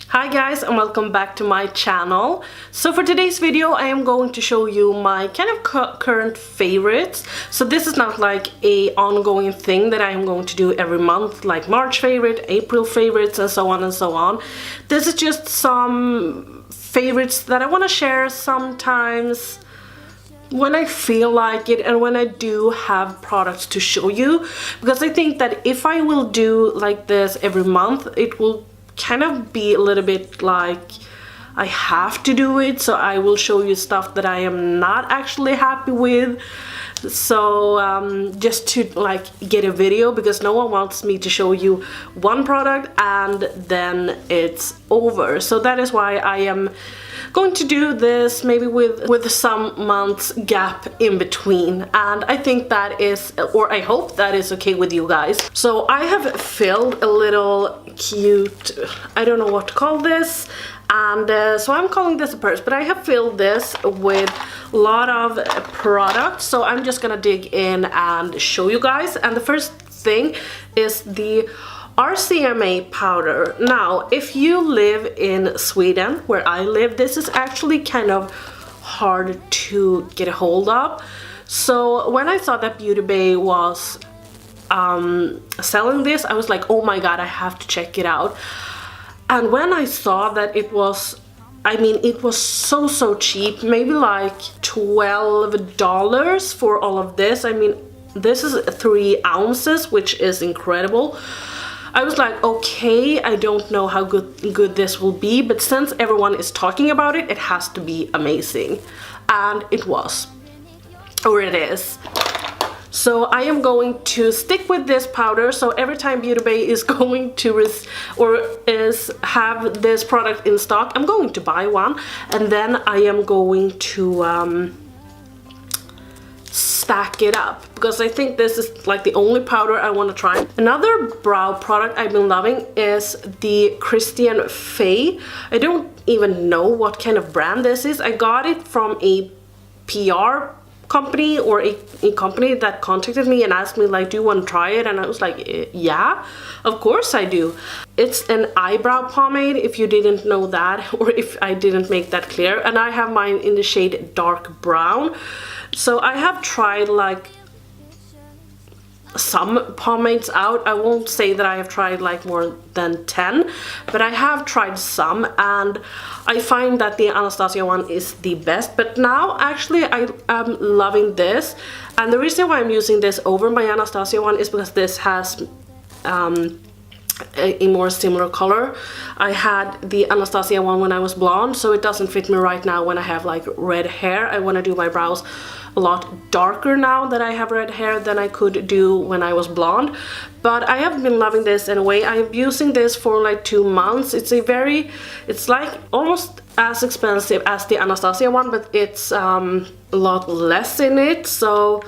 Hi guys, and welcome back to my channel. So for today's video I am going to show you my kind of current favorites. So this is not like a ongoing thing that I am going to do every month, like March favorite, April favorites, and so on and so on. This is just some favorites that I want to share sometimes when I feel like it and when I do have products to show you, because I think that if I will do like this every month, it will kind of be a little bit like I have to do it, so I will show you stuff that I am not actually happy with. So just to like get a video, because no one wants me to show you one product and then it's over. So that is why I am going to do this maybe with some months gap in between, and I think that is, or I hope that is okay with you guys. So I have filled a little cute, I don't know what to call this, and so I'm calling this a purse, but I have filled this with a lot of products, so I'm just gonna dig in and show you guys. And the first thing is the RCMA powder. Now, if you live in Sweden, where I live, this is actually kind of hard to get a hold of. So when I saw that Beauty Bay was selling this, I was like, oh my god, I have to check it out. And when I saw that it was, I mean, it was so cheap, maybe like $12 for all of this. I mean, this is 3 ounces, which is incredible. I was like, okay, I don't know how good this will be, but since everyone is talking about it, it has to be amazing. And it was, or it is. So I am going to stick with this powder, so every time Beauty Bay is going to have this product in stock, I'm going to buy one, and then I am going to stack it up, because I think this is like the only powder I want to try. Another brow product I've been loving is the Christian Faye. I don't even know what kind of brand this is. I got it from a PR company, or a company that contacted me and asked me like, do you want to try it? And I was like, yeah, of course I do. It's an eyebrow pomade, if you didn't know that, or if I didn't make that clear, and I have mine in the shade dark brown. So I have tried like some pomades out. I won't say that I have tried like more than 10, but I have tried some, and I find that the Anastasia one is the best. But now actually I am loving this, and the reason why I'm using this over my Anastasia one is because this has a more similar color. I had the Anastasia one when I was blonde, so it doesn't fit me right now when I have like red hair. I want to do my brows a lot darker now that I have red hair than I could do when I was blonde. But I have been loving this anyway. I'm using this for like 2 months. It's like almost as expensive as the Anastasia one, but it's a lot less in it. So,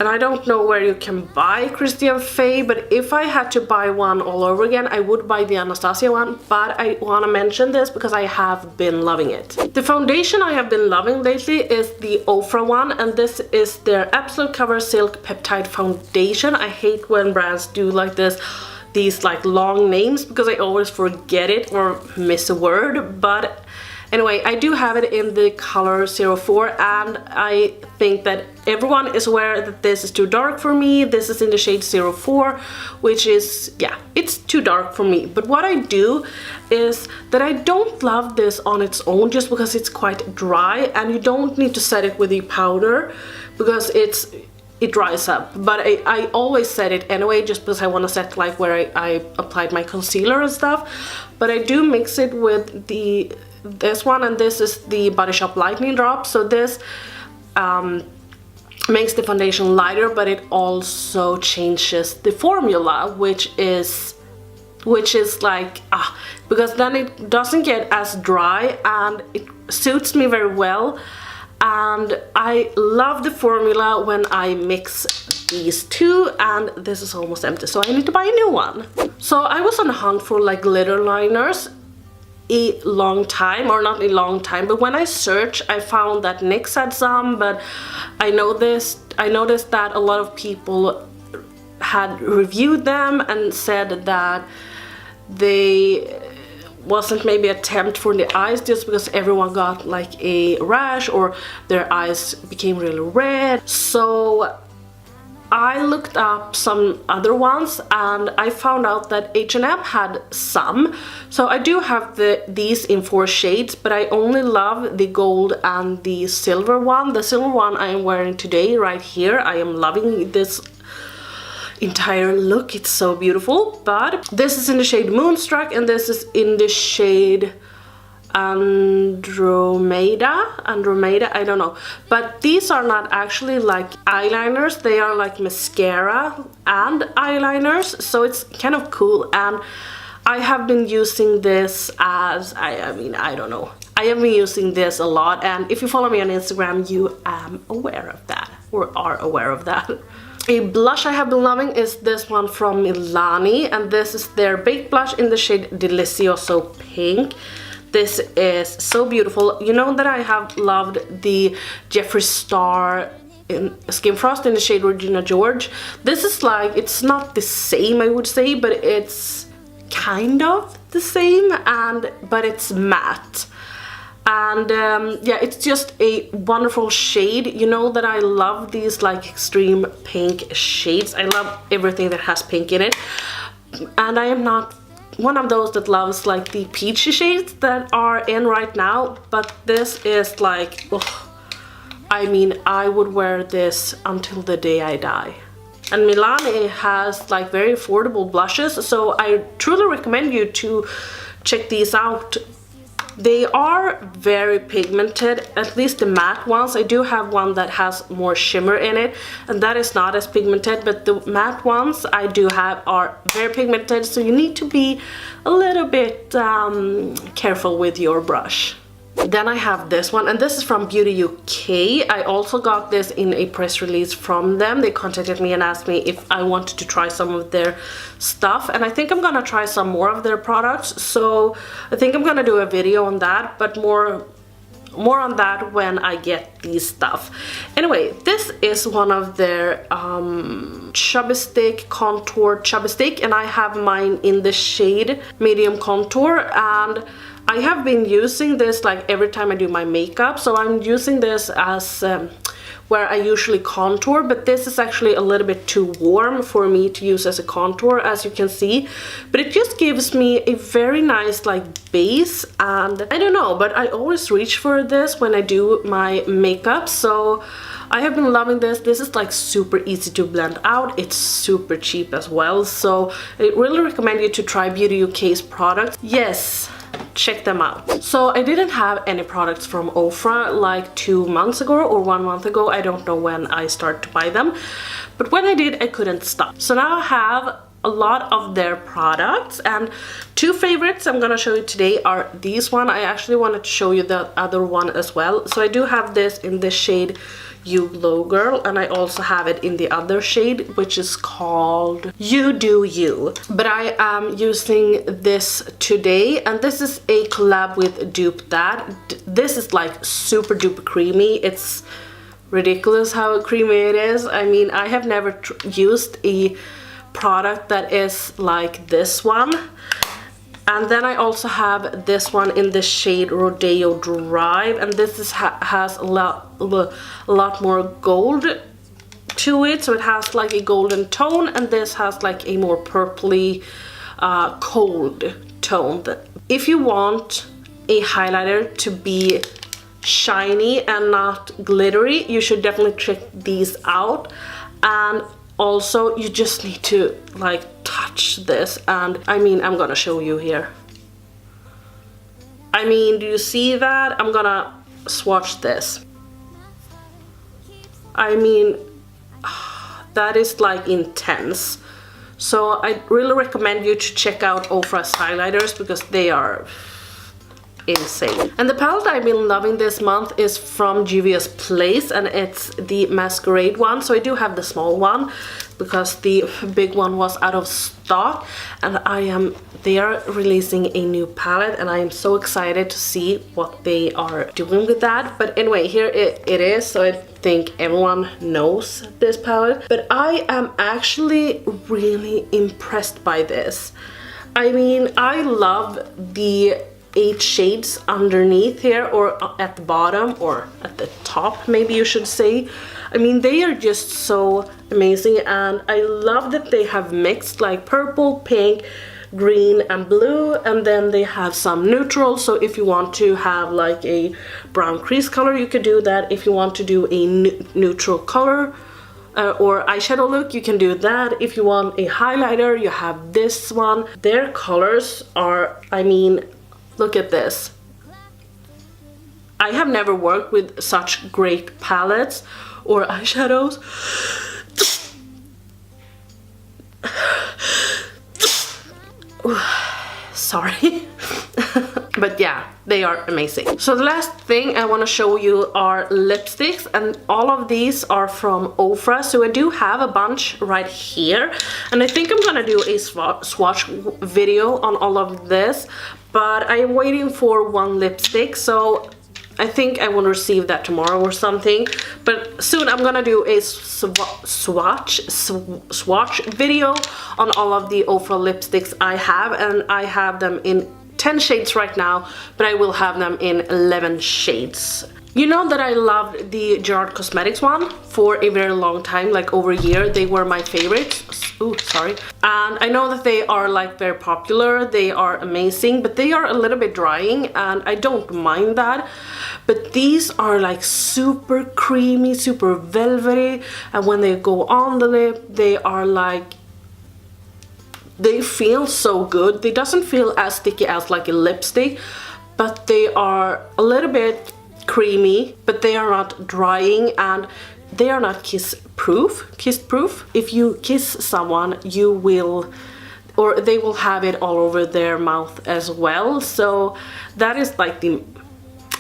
and I don't know where you can buy Christian Faye, but if I had to buy one all over again, I would buy the Anastasia one. But I want to mention this because I have been loving it. The foundation I have been loving lately is the Ofra one, and this is their Absolute Cover Silk Peptide Foundation. I hate when brands do like these like long names, because I always forget it or miss a word. But anyway, I do have it in the color 04, and I think that everyone is aware that this is too dark for me. This is in the shade 04, which is, yeah, it's too dark for me. But what I do is that I don't love this on its own, just because it's quite dry, and you don't need to set it with the powder because it dries up. But I always set it anyway, just because I want to set like where I applied my concealer and stuff. But I do mix it with this one, and this is the Body Shop Lightning Drop. So this makes the foundation lighter, but it also changes the formula, which is like, because then it doesn't get as dry, and it suits me very well. And I love the formula when I mix these two, and this is almost empty, so I need to buy a new one. So I was on a hunt for like glitter liners a long time, or not a long time, but when I searched, I found that NYX had some, but I noticed that a lot of people had reviewed them and said that they wasn't maybe a tempt for the eyes, just because everyone got like a rash or their eyes became really red. So I looked up some other ones and I found out that H&M had some. So I do have these in 4 shades, but I only love the gold and the silver one. The silver one I am wearing today right here. I am loving this entire look. It's so beautiful. But this is in the shade Moonstruck and this is in the shade Andromeda, I don't know, but these are not actually like eyeliners, they are like mascara and eyeliners, so it's kind of cool. And I have been using this as I mean I don't know, I have been using this a lot, and if you follow me on Instagram you are aware of that. A blush I have been loving is this one from Milani, and this is their baked blush in the shade Delizioso Pink. This is so beautiful. You know that I have loved the Jeffree Star in Skin Frost in the shade Regina George. This is like, it's not the same I would say, but it's kind of the same, but it's matte. And yeah, it's just a wonderful shade. You know that I love these like extreme pink shades. I love everything that has pink in it. And I am not one of those that loves like the peachy shades that are in right now, but this is like, oh, I mean I would wear this until the day I die. And Milani has like very affordable blushes, so I truly recommend you to check these out. They are very pigmented, at least the matte ones. I do have one that has more shimmer in it, and that is not as pigmented, but the matte ones I do have are very pigmented, so you need to be a little bit careful with your brush. Then I have this one, and this is from Beauty UK. I also got this in a press release from them. They contacted me and asked me if I wanted to try some of their stuff, and I think I'm gonna try some more of their products, so I think I'm gonna do a video on that, but more on that when I get these stuff. Anyway, this is one of their Chubby Stick Contour Chubby Stick, and I have mine in the shade Medium Contour, and I have been using this like every time I do my makeup, so I'm using this as where I usually contour, but this is actually a little bit too warm for me to use as a contour, as you can see, but it just gives me a very nice like base, and I don't know, but I always reach for this when I do my makeup, so I have been loving this. This is like super easy to blend out, it's super cheap as well, so I really recommend you to try Beauty UK's products. Yes, check them out. So I didn't have any products from Ofra like 2 months ago or 1 month ago. I don't know when I started to buy them, but when I did I couldn't stop. So now I have a lot of their products, and 2 favorites I'm gonna show you today are these one. I actually wanted to show you the other one as well. So I do have this in the shade You Glow Girl, and I also have it in the other shade, which is called You Do You. But I am using this today, and this is a collab with Dupe That. This is like super duper creamy. It's ridiculous how creamy it is. I mean, I have never used a product that is like this one. And then I also have this one in the shade Rodeo Drive, and this is has a lot more gold to it, so it has like a golden tone, and this has like a more purpley cold tone. If you want a highlighter to be shiny and not glittery, you should definitely check these out. And also you just need to like touch this, and I mean I'm gonna show you here. I mean, do you see that? I'm gonna swatch this. I mean, that is like intense. So I really recommend you to check out Ofra's highlighters because they are insane. And the palette I've been loving this month is from Juvia's Place, and it's the Masquarade one. So I do have the small one because the big one was out of stock, and they are releasing a new palette, and I am so excited to see what they are doing with that. But anyway, here it is. So I think everyone knows this palette, but I am actually really impressed by this. I mean, I love the 8 shades underneath here, or at the bottom, or at the top maybe you should say. I mean, they are just so amazing, and I love that they have mixed like purple, pink, green and blue, and then they have some neutral, so if you want to have like a brown crease color you could do that. If you want to do a neutral color or eyeshadow look, you can do that. If you want a highlighter, you have this one. Their colors are, I mean, look at this. I have never worked with such great palettes or eyeshadows. Sorry. But yeah, they are amazing. So the last thing I want to show you are lipsticks, and all of these are from Ofra. So I do have a bunch right here, and I think I'm gonna do a swatch video on all of this, but I am waiting for one lipstick, so I think I will receive that tomorrow or something. But soon I'm gonna do a swatch video on all of the Ofra lipsticks I have, and I have them in 10 shades right now, but I will have them in 11 shades. You know that I loved the Gerard Cosmetics one for a very long time, like over a year. They were my favorites. Ooh, sorry. And I know that they are like very popular, they are amazing, but they are a little bit drying, and I don't mind that. But these are like super creamy, super velvety, and when they go on the lip, they are like, they feel so good. They doesn't feel as sticky as like a lipstick, but they are a little bit creamy, but they are not drying, and they are not kiss proof. If you kiss someone, you will, or they will have it all over their mouth as well. So that is like the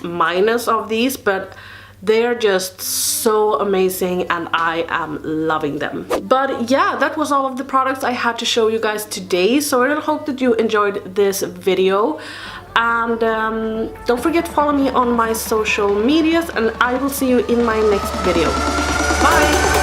minus of these, but they're just so amazing and I am loving them. But yeah, that was all of the products I had to show you guys today. So I hope that you enjoyed this video, and don't forget to follow me on my social medias, and I will see you in my next video. Bye!